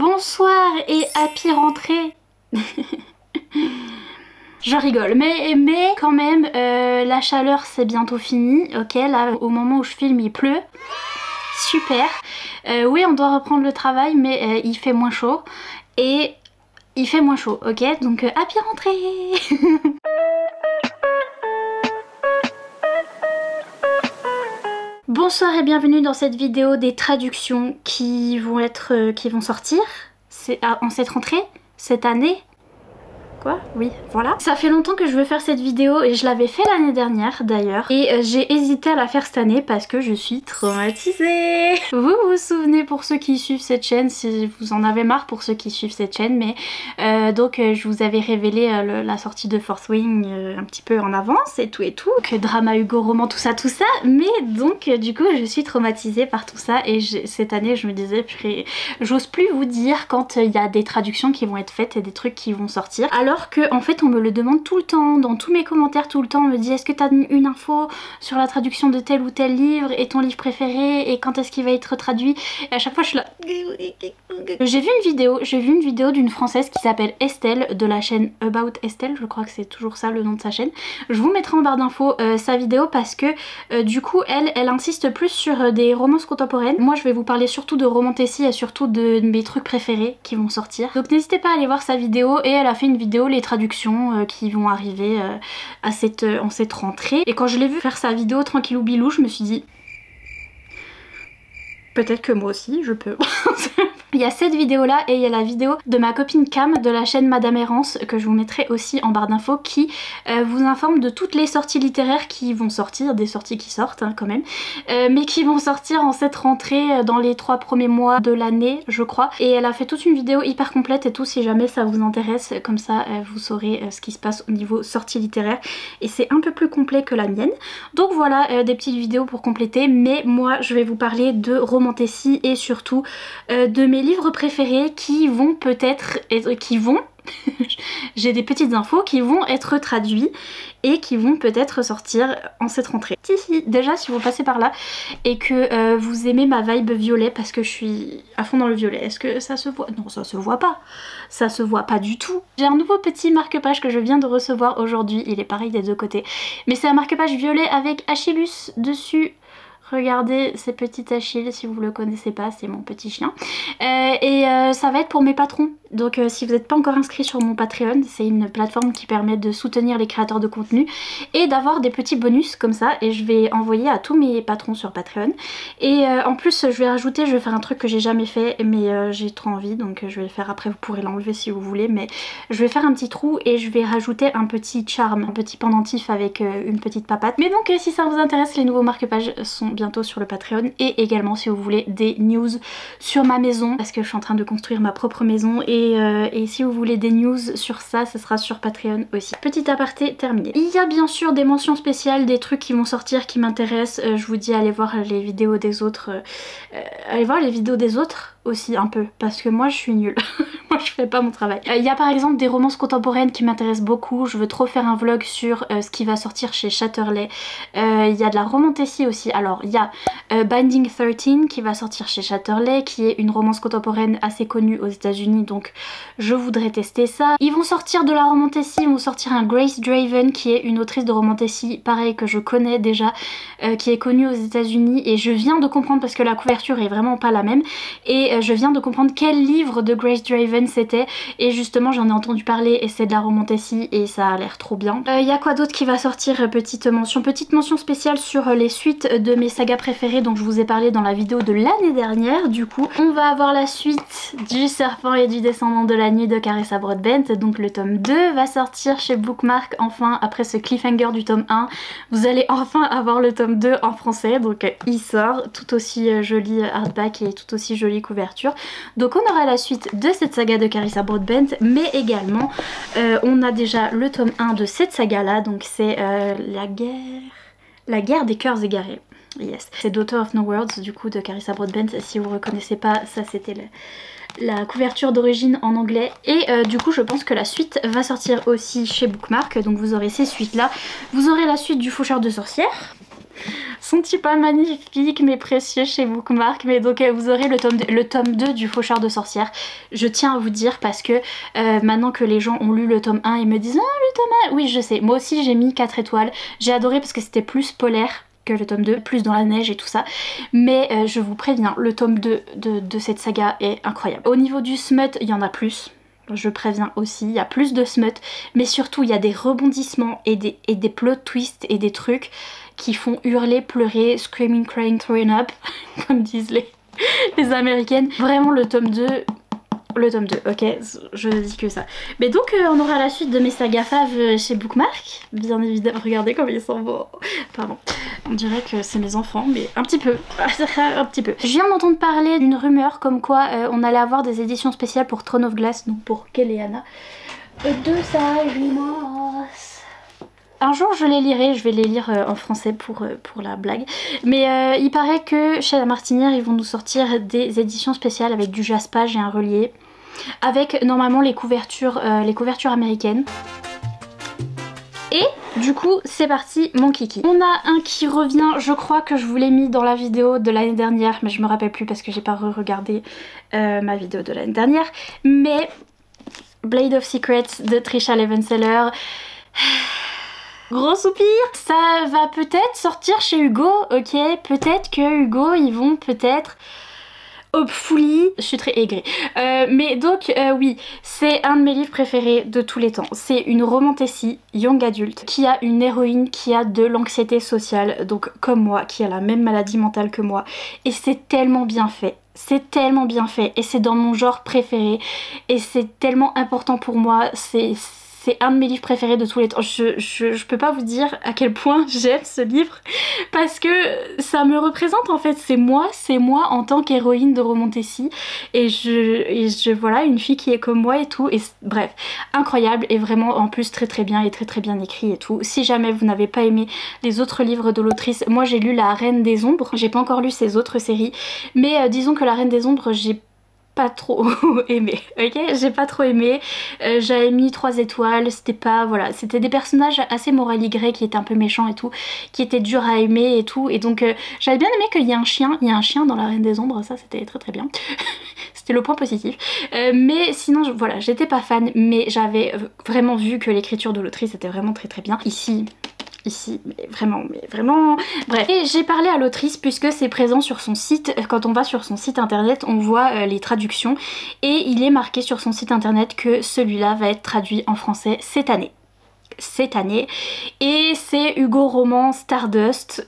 Bonsoir et happy rentrée. Je rigole, mais quand même, la chaleur c'est bientôt fini, ok, là au moment où je filme il pleut, super. Oui, on doit reprendre le travail, mais il fait moins chaud, et il fait moins chaud, ok, donc happy rentrée. Bonsoir et bienvenue dans cette vidéo des traductions qui vont sortir en cette rentrée, cette année. Quoi? Oui, voilà. Ça fait longtemps que je veux faire cette vidéo et je l'avais fait l'année dernière d'ailleurs. Et j'ai hésité à la faire cette année parce que je suis traumatisée. Vous vous souvenez pour ceux qui suivent cette chaîne, si vous en avez marre pour ceux qui suivent cette chaîne, mais donc je vous avais révélé la sortie de Fourth Wing un petit peu en avance et tout, que drama Hugo roman, tout ça, mais donc du coup je suis traumatisée par tout ça et cette année je me disais, j'ose plus vous dire quand il y a des traductions qui vont être faites et des trucs qui vont sortir. Alors que en fait on me le demande tout le temps, dans tous mes commentaires tout le temps, on me dit est-ce que t'as une info sur la traduction de tel ou tel livre et ton livre préféré et quand est-ce qu'il va être traduit, et à chaque fois je suis là. J'ai vu une vidéo d'une française qui s'appelle Estelle de la chaîne About Estelle, je crois que c'est toujours ça le nom de sa chaîne. Je vous mettrai en barre d'infos sa vidéo parce que du coup elle insiste plus sur des romances contemporaines. Moi je vais vous parler surtout de romantécie et surtout de mes trucs préférés qui vont sortir. Donc n'hésitez pas à aller voir sa vidéo, et elle a fait une vidéo les traductions qui vont arriver en cette rentrée. Et quand je l'ai vu faire sa vidéo tranquillou bilou, je me suis dit peut-être que moi aussi je peux. Il y a cette vidéo là et il y a la vidéo de ma copine Cam de la chaîne Madame Errance que je vous mettrai aussi en barre d'infos, qui vous informe de toutes les sorties littéraires qui vont sortir, des sorties qui sortent hein, quand même, mais qui vont sortir en cette rentrée dans les 3 premiers mois de l'année je crois. Et elle a fait toute une vidéo hyper complète et tout, si jamais ça vous intéresse, comme ça vous saurez ce qui se passe au niveau sortie littéraire, et c'est un peu plus complet que la mienne. Donc voilà, des petites vidéos pour compléter, mais moi je vais vous parler de romantécie et surtout de mes livres préférés qui vont peut-être être, j'ai des petites infos qui vont être traduits et qui vont peut-être sortir en cette rentrée. Déjà si vous passez par là et que vous aimez ma vibe violet, parce que je suis à fond dans le violet, est-ce que ça se voit? Non, ça se voit pas, ça se voit pas du tout. J'ai un nouveau petit marque-page que je viens de recevoir aujourd'hui, il est pareil des deux côtés, mais c'est un marque-page violet avec Achillus dessus. Regardez ces petits Achilles, si vous le connaissez pas, c'est mon petit chien. Ça va être pour mes patrons. Donc si vous n'êtes pas encore inscrit sur mon Patreon, c'est une plateforme qui permet de soutenir les créateurs de contenu et d'avoir des petits bonus comme ça, et je vais envoyer à tous mes patrons sur Patreon. Et en plus je vais faire un truc que j'ai jamais fait, mais j'ai trop envie, donc je vais le faire après, vous pourrez l'enlever si vous voulez, mais je vais faire un petit trou et je vais rajouter un petit charme, un petit pendentif avec une petite papate. Mais donc si ça vous intéresse, les nouveaux marque-pages sont bientôt sur le Patreon, et également si vous voulez des news sur ma maison, parce que je suis en train de construire ma propre maison, et si vous voulez des news sur ça, ce sera sur Patreon aussi. Petit aparté terminé. Il y a bien sûr des mentions spéciales, des trucs qui vont sortir qui m'intéressent. Je vous dis allez voir les vidéos des autres, aussi un peu, parce que moi je suis nulle. Moi je fais pas mon travail. Il y a par exemple des romances contemporaines qui m'intéressent beaucoup, je veux trop faire un vlog sur ce qui va sortir chez Chatterley. Il y a de la romantécie aussi, alors il y a Binding 13 qui va sortir chez Chatterley, qui est une romance contemporaine assez connue aux États-Unis, donc je voudrais tester ça. Ils vont sortir de la romantécie, ils vont sortir un Grace Draven qui est une autrice de romantécie, pareil que je connais déjà, qui est connue aux États-Unis, et je viens de comprendre, parce que la couverture est vraiment pas la même, et je viens de comprendre quel livre de Grace Draven c'était, et justement j'en ai entendu parler et c'est de la romantécie et ça a l'air trop bien. Il y a quoi d'autre qui va sortir? Petite mention spéciale sur les suites de mes sagas préférées dont je vous ai parlé dans la vidéo de l'année dernière. Du coup on va avoir la suite du Serpent et du Descendant de la Nuit de Carissa Broadbent, donc le tome 2 va sortir chez Bookmark enfin, après ce cliffhanger du tome 1 vous allez enfin avoir le tome 2 en français, donc il sort, tout aussi joli hardback et tout aussi jolie couverture. Donc on aura la suite de cette saga de Carissa Broadbent, mais également on a déjà le tome 1 de cette saga là, donc c'est la guerre des cœurs égarés. Yes. C'est Daughter of No Worlds du coup de Carissa Broadbent, si vous reconnaissez pas, ça c'était la couverture d'origine en anglais, et du coup je pense que la suite va sortir aussi chez Bookmark, donc vous aurez ces suites là. Vous aurez la suite du Faucheur de sorcières, sont-ils pas magnifiques mes précieux chez Bookmark? Mais donc vous aurez le tome 2 du Faucheur de sorcières. Je tiens à vous dire parce que maintenant que les gens ont lu le tome 1 ils me disent ah le tome 1, oui je sais, moi aussi j'ai mis 4 étoiles, j'ai adoré parce que c'était plus polaire que le tome 2, plus dans la neige et tout ça, mais je vous préviens, le tome 2 de cette saga est incroyable. Au niveau du smut, il y en a plus. Je préviens aussi, il y a plus de smut, mais surtout il y a des rebondissements et des plot twists et des trucs qui font hurler, pleurer, screaming, crying, throwing up, comme disent les américaines. Vraiment le tome 2, ok, je dis que ça. Mais donc on aura la suite de mes sagas faves chez Bookmark, bien évidemment. Regardez comme ils sont beaux. Pardon, on dirait que c'est mes enfants, mais un petit peu, un petit peu. Je viens d'entendre parler d'une rumeur comme quoi on allait avoir des éditions spéciales pour Throne of Glass, donc pour Keleana. De ça, un jour je les lirai, je vais les lire en français pour la blague. Mais il paraît que chez La Martinière ils vont nous sortir des éditions spéciales avec du jaspage et un relié. Avec normalement les couvertures américaines. Et du coup c'est parti mon kiki. On a un qui revient, je crois que je vous l'ai mis dans la vidéo de l'année dernière, mais je me rappelle plus parce que j'ai pas re-regardé ma vidéo de l'année dernière. Mais Blade of Secrets de Tricia Levenseller. Gros soupir. Ça va peut-être sortir chez Hugo, ok. Peut-être que Hugo ils vont peut-être... Hopefully, je suis très aigrie. Mais donc oui, c'est un de mes livres préférés de tous les temps. C'est une romantasy young adulte qui a une héroïne qui a de l'anxiété sociale, donc comme moi, qui a la même maladie mentale que moi. Et c'est tellement bien fait. C'est tellement bien fait et c'est dans mon genre préféré et c'est tellement important pour moi. C'est un de mes livres préférés de tous les temps. Je peux pas vous dire à quel point j'aime ce livre parce que ça me représente en fait. C'est moi en tant qu'héroïne de romantasy et voilà, une fille qui est comme moi et tout. Et bref, incroyable et vraiment en plus très bien et très bien écrit et tout. Si jamais vous n'avez pas aimé les autres livres de l'autrice, moi j'ai lu La Reine des Ombres. J'ai pas encore lu ses autres séries, mais disons que La Reine des Ombres, j'ai pas trop aimé, ok, j'ai pas trop aimé, j'avais mis 3 étoiles, c'était pas, voilà, c'était des personnages assez moraligrés qui étaient un peu méchants et tout, qui étaient durs à aimer et tout, et donc j'avais bien aimé qu'il y ait un chien, dans La Reine des Ombres, ça c'était très bien, c'était le point positif, mais sinon voilà, j'étais pas fan, mais j'avais vraiment vu que l'écriture de l'autrice était vraiment très bien. Ici, mais vraiment, bref. Et j'ai parlé à l'autrice puisque c'est présent sur son site. Quand on va sur son site internet, on voit les traductions et il est marqué sur son site internet que celui-là va être traduit en français cette année. Et c'est Hugo Roman Stardust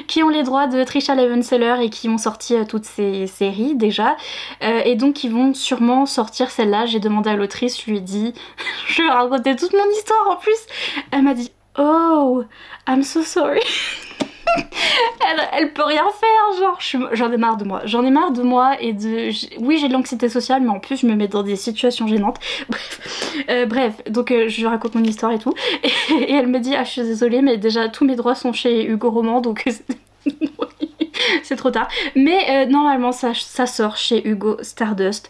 qui ont les droits de Tricia Levenseller et qui ont sorti toutes ces séries déjà, et donc ils vont sûrement sortir celle-là. J'ai demandé à l'autrice, je lui ai dit, je lui ai raconté toute mon histoire en plus, elle m'a dit oh I'm so sorry. Elle peut rien faire, genre j'en ai marre de moi, et de... Oui, j'ai de l'anxiété sociale, mais en plus je me mets dans des situations gênantes. Bref, donc je lui raconte mon histoire et tout, et elle me dit ah je suis désolée mais déjà tous mes droits sont chez Hugo Roman, donc c'est trop tard. Mais normalement ça sort chez Hugo Stardust.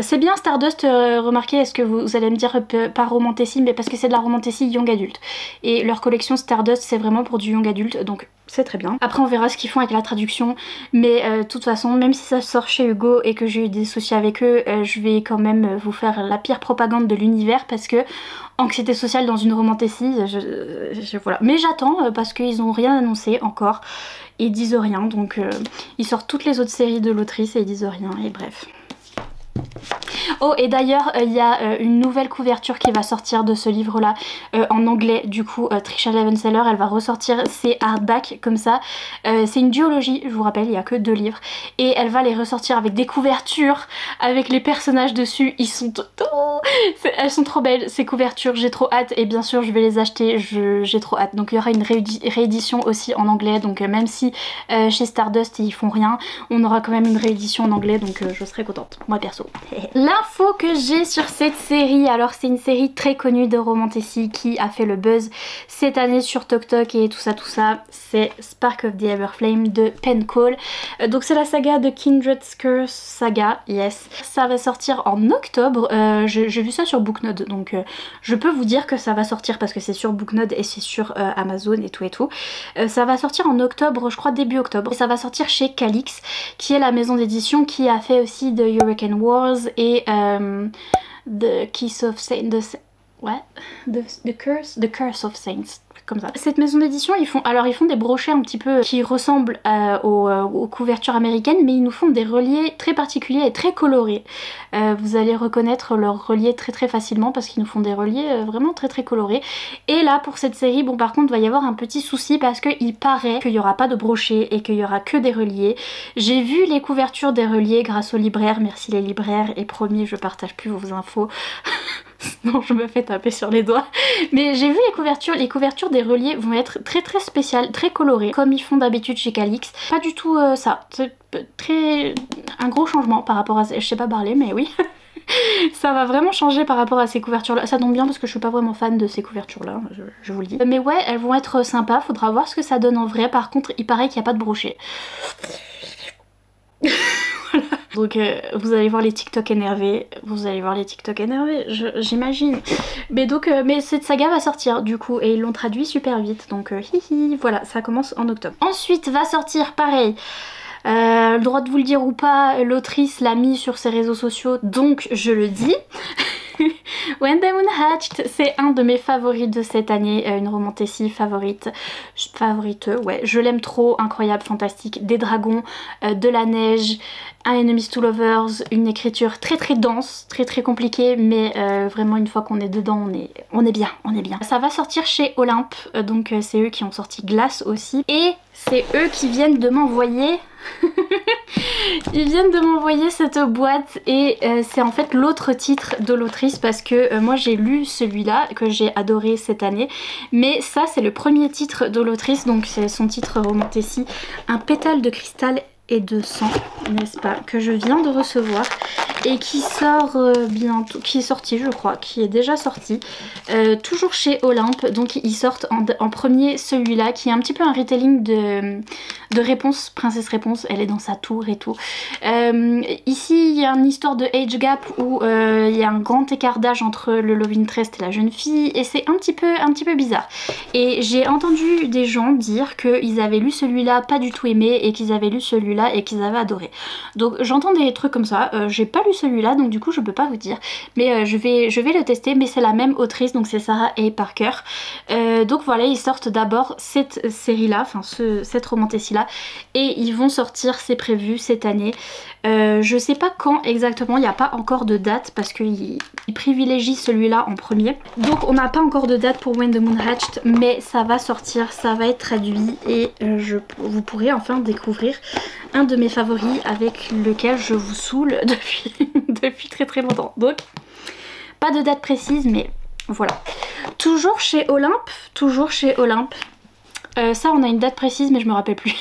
C'est bien Stardust, remarquez, est-ce que vous allez me dire pas romantasy, mais parce que c'est de la romantasy young adulte. Et leur collection Stardust c'est vraiment pour du young adulte, donc c'est très bien. Après on verra ce qu'ils font avec la traduction, mais de toute façon, même si ça sort chez Hugo et que j'ai eu des soucis avec eux, je vais quand même vous faire la pire propagande de l'univers parce que anxiété sociale dans une romantasy, voilà. Mais j'attends parce qu'ils ont rien annoncé encore, ils disent rien, donc ils sortent toutes les autres séries de l'autrice et ils disent rien, et bref. Oh, et d'ailleurs il y a une nouvelle couverture qui va sortir de ce livre là en anglais. Du coup Tricia Levenseller elle va ressortir ses hardbacks comme ça, c'est une duologie, je vous rappelle, il n'y a que 2 livres, et elle va les ressortir avec des couvertures avec les personnages dessus. Ils sont elles sont trop belles ces couvertures, j'ai trop hâte, et bien sûr je vais les acheter, j'ai trop hâte. Donc il y aura une réédition aussi en anglais, donc même si chez Stardust ils font rien, on aura quand même une réédition en anglais, donc je serai contente, moi perso. La L'info que j'ai sur cette série, alors c'est une série très connue de romantasy qui a fait le buzz cette année sur TokTok et tout ça, c'est Spark of the Everflame de Penn Cole. Donc c'est la saga de Kindred's Curse Saga, yes. Ça va sortir en octobre, j'ai vu ça sur Booknode, donc je peux vous dire que ça va sortir parce que c'est sur Booknode et c'est sur Amazon et tout. Ça va sortir en octobre, je crois début octobre, et ça va sortir chez Calix, qui est la maison d'édition qui a fait aussi The Hurricane Wars et The Kiss of Saints, The Curse of Saints, comme ça. Cette maison d'édition, ils font des brochets un petit peu qui ressemblent aux couvertures américaines, mais ils nous font des reliés très particuliers et très colorés. Vous allez reconnaître leurs reliés très facilement parce qu'ils nous font des reliés vraiment très colorés. Et là pour cette série, bon par contre il va y avoir un petit souci parce qu'il paraît qu'il n'y aura pas de brochets et qu'il y aura que des reliés. J'ai vu les couvertures des reliés grâce aux libraires, merci les libraires, et promis je partage plus vos infos. Sinon je me fais taper sur les doigts. Mais j'ai vu les couvertures des reliés vont être très spéciales, très colorées, comme ils font d'habitude chez Calix. Pas du tout ça, c'est un gros changement par rapport à... Je sais pas parler mais oui. Ça va vraiment changer par rapport à ces couvertures là. Ça tombe bien parce que je suis pas vraiment fan de ces couvertures là, je vous le dis. Mais ouais, elles vont être sympas, faudra voir ce que ça donne en vrai. Par contre il paraît qu'il n'y a pas de brochet. Voilà. Donc vous allez voir les TikTok énervés, j'imagine. Mais donc mais cette saga va sortir du coup et ils l'ont traduit super vite, donc hihi, voilà, ça commence en octobre. Ensuite va sortir pareil. Le droit de vous le dire ou pas, l'autrice l'a mis sur ses réseaux sociaux, donc je le dis. When the Moon Hatched, c'est un de mes favoris de cette année, une romantasy favorite, ouais, je l'aime trop, incroyable, fantastique, des dragons, de la neige, un Enemies to Lovers, une écriture très dense, très compliquée, mais vraiment une fois qu'on est dedans, on est bien. Ça va sortir chez Olympe, donc c'est eux qui ont sorti Glace aussi, et c'est eux qui viennent de m'envoyer... Ils viennent de m'envoyer cette boîte et c'est en fait l'autre titre de l'autrice parce que moi j'ai lu celui-là que j'ai adoré cette année, mais ça c'est le premier titre de l'autrice, donc c'est son titre romantasy, Un pétale de cristal et de sang, n'est-ce pas, que je viens de recevoir et qui sort bientôt, qui est sorti je crois, qui est déjà sorti, toujours chez Olympe, donc ils sortent en premier celui-là qui est un petit peu un retelling de Réponse, Princesse Réponse, elle est dans sa tour et tout. Ici il y a une histoire de age gap où il y a un grand écart d'âge entre le love interest et la jeune fille et c'est un petit peu bizarre. Et j'ai entendu des gens dire qu'ils avaient lu celui-là pas du tout aimé et qu'ils avaient lu celui-là et qu'ils avaient adoré. Donc j'entends des trucs comme ça, j'ai pas lu celui-là donc du coup je peux pas vous dire, mais je vais le tester, mais c'est la même autrice, donc c'est Sarah A. Parker. Donc voilà, ils sortent d'abord cette série là, enfin cette romantasy là, et ils vont sortir, c'est prévu cette année. Je sais pas quand exactement, il n'y a pas encore de date parce qu'ils privilégient celui-là en premier. Donc on n'a pas encore de date pour When the Moon Hatched, mais ça va sortir, ça va être traduit et vous pourrez enfin découvrir un de mes favoris avec lequel je vous saoule depuis très longtemps. Donc pas de date précise, mais voilà. Toujours chez Olympe, ça on a une date précise mais je me rappelle plus.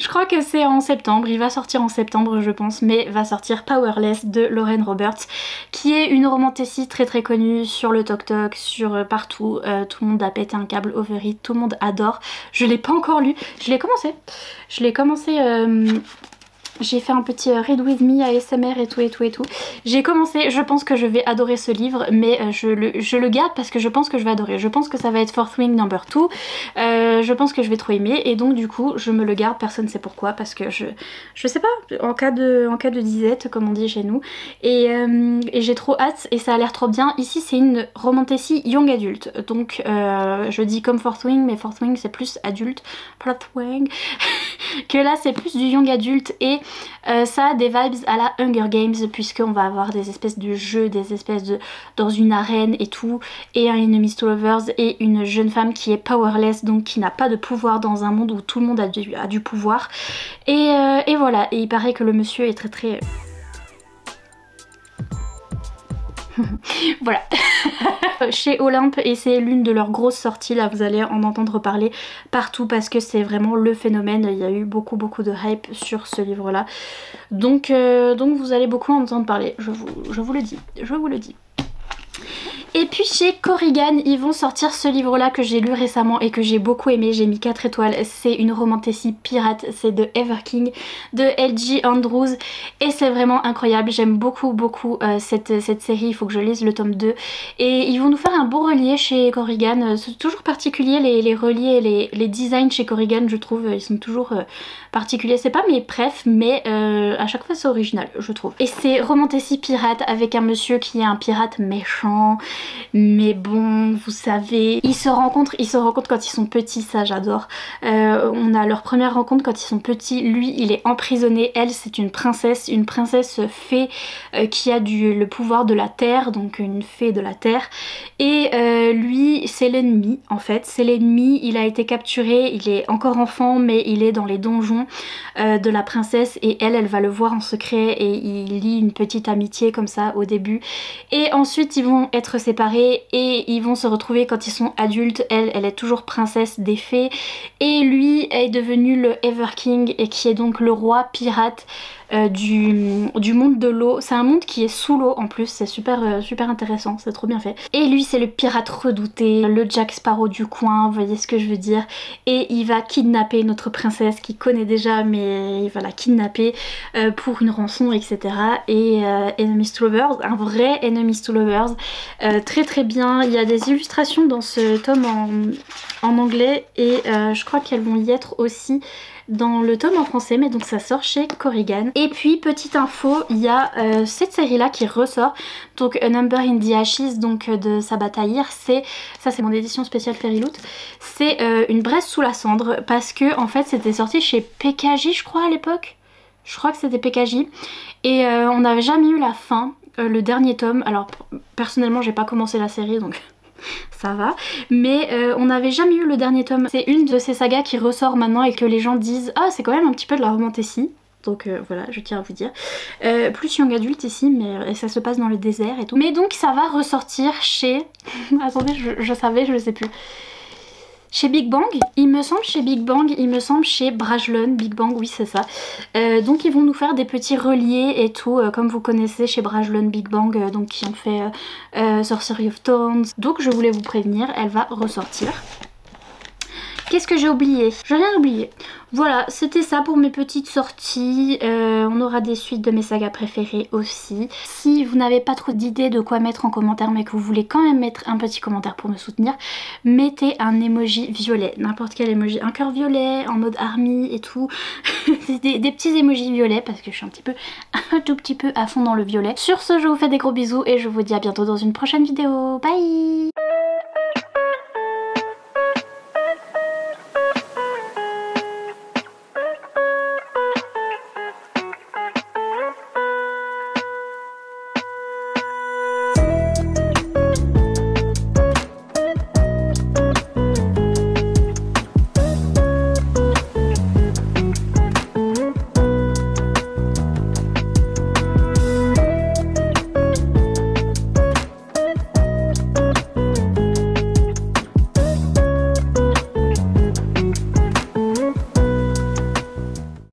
Je crois que c'est en septembre, il va sortir en septembre je pense, mais va sortir Powerless de Lauren Roberts, qui est une romantasy très connue sur le TokTok, sur partout, tout le monde a pété un câble over it, tout le monde adore. Je l'ai pas encore lu, je l'ai commencé, j'ai fait un petit Read With Me ASMR et tout. J'ai commencé, je pense que je vais adorer ce livre, mais je le garde parce que je pense que je vais adorer. Je pense que ça va être Fourth Wing No. 2. Je pense que je vais trop aimer et donc du coup je me le garde, personne ne sait pourquoi, parce que je sais pas, en cas de disette comme on dit chez nous. Et j'ai trop hâte et ça a l'air trop bien. Ici c'est une romantasy young adulte, donc je dis comme Fourth Wing, mais Fourth Wing c'est plus adulte, Fourth Wing que là c'est plus du young adulte et ça a des vibes à la Hunger Games puisqu'on va avoir des espèces de jeux, des espèces de... dans une arène et tout, et un Enemies to Lovers et une jeune femme qui est powerless, donc qui n'a pas de pouvoir dans un monde où tout le monde a du pouvoir. Et voilà, et il paraît que le monsieur est très... Voilà. Chez Olympe, et c'est l'une de leurs grosses sorties, là vous allez en entendre parler partout parce que c'est vraiment le phénomène, il y a eu beaucoup de hype sur ce livre là. Donc vous allez beaucoup en entendre parler, je vous le dis, je vous le dis. Et puis chez Corrigan, ils vont sortir ce livre-là que j'ai lu récemment et que j'ai beaucoup aimé, j'ai mis 4 étoiles. C'est une romantasy pirate, c'est de Everking, de L.J. Andrews. Et c'est vraiment incroyable, j'aime beaucoup cette série, il faut que je lise le tome 2. Et ils vont nous faire un beau relié chez Corrigan. C'est toujours particulier les reliés et les designs chez Corrigan, je trouve. Ils sont toujours particuliers. C'est pas mes préf, mais à chaque fois c'est original, je trouve. Et c'est romantasy pirate avec un monsieur qui est un pirate méchant. Mais bon, vous savez, ils se rencontrent quand ils sont petits, ça j'adore. On a leur première rencontre quand ils sont petits. Lui, il est emprisonné, elle, c'est une princesse fée qui a le pouvoir de la terre, donc une fée de la terre. Et lui, c'est l'ennemi, en fait. C'est l'ennemi, il a été capturé, il est encore enfant, mais il est dans les donjons de la princesse. Et elle va le voir en secret et il lie une petite amitié comme ça au début. Et ensuite, ils vont être séparés et ils vont se retrouver quand ils sont adultes. Elle est toujours princesse des fées et lui est devenu le Everking et qui est donc le roi pirate du monde de l'eau. C'est un monde qui est sous l'eau en plus, c'est super intéressant, c'est trop bien fait. Et lui c'est le pirate redouté, le Jack Sparrow du coin, vous voyez ce que je veux dire. Et il va kidnapper notre princesse qu'il connaît déjà, mais il va la kidnapper pour une rançon, etc. Et Enemies to Lovers, un vrai Enemies to Lovers, très bien. Il y a des illustrations dans ce tome en anglais et je crois qu'elles vont y être aussi dans le tome en français, mais donc ça sort chez Corrigan. Et puis petite info, il y a cette série là qui ressort, donc A Number in the Ashes, donc de Sabaa Tahir. C'est mon édition spéciale Fairyloot. C'est une braise sous la cendre parce que en fait c'était sorti chez PKJ je crois à l'époque. Je crois que c'était PKJ et on n'avait jamais eu la fin, le dernier tome. Alors personnellement j'ai pas commencé la série donc ça va, mais on n'avait jamais eu le dernier tome. C'est une de ces sagas qui ressort maintenant et que les gens disent ah c'est quand même un petit peu de la romantasy. Donc voilà, je tiens à vous dire. Plus young adulte ici, mais ça se passe dans le désert et tout. Mais donc ça va ressortir chez... Attendez, je savais, je ne sais plus. Chez Big Bang, il me semble chez Big Bang, il me semble chez Brajlon, Big Bang, oui c'est ça. Donc ils vont nous faire des petits reliés et tout, comme vous connaissez chez Brajlon, Big Bang, donc qui ont fait Sorcery of Thorns. Donc je voulais vous prévenir, elle va ressortir. Qu'est-ce que j'ai oublié? J'ai rien oublié. Voilà, c'était ça pour mes petites sorties. On aura des suites de mes sagas préférées aussi. Si vous n'avez pas trop d'idées de quoi mettre en commentaire mais que vous voulez quand même mettre un petit commentaire pour me soutenir, mettez un emoji violet, n'importe quel emoji, un cœur violet en mode army et tout. des petits emojis violets parce que je suis un tout petit peu à fond dans le violet. Sur ce, je vous fais des gros bisous et je vous dis à bientôt dans une prochaine vidéo. Bye!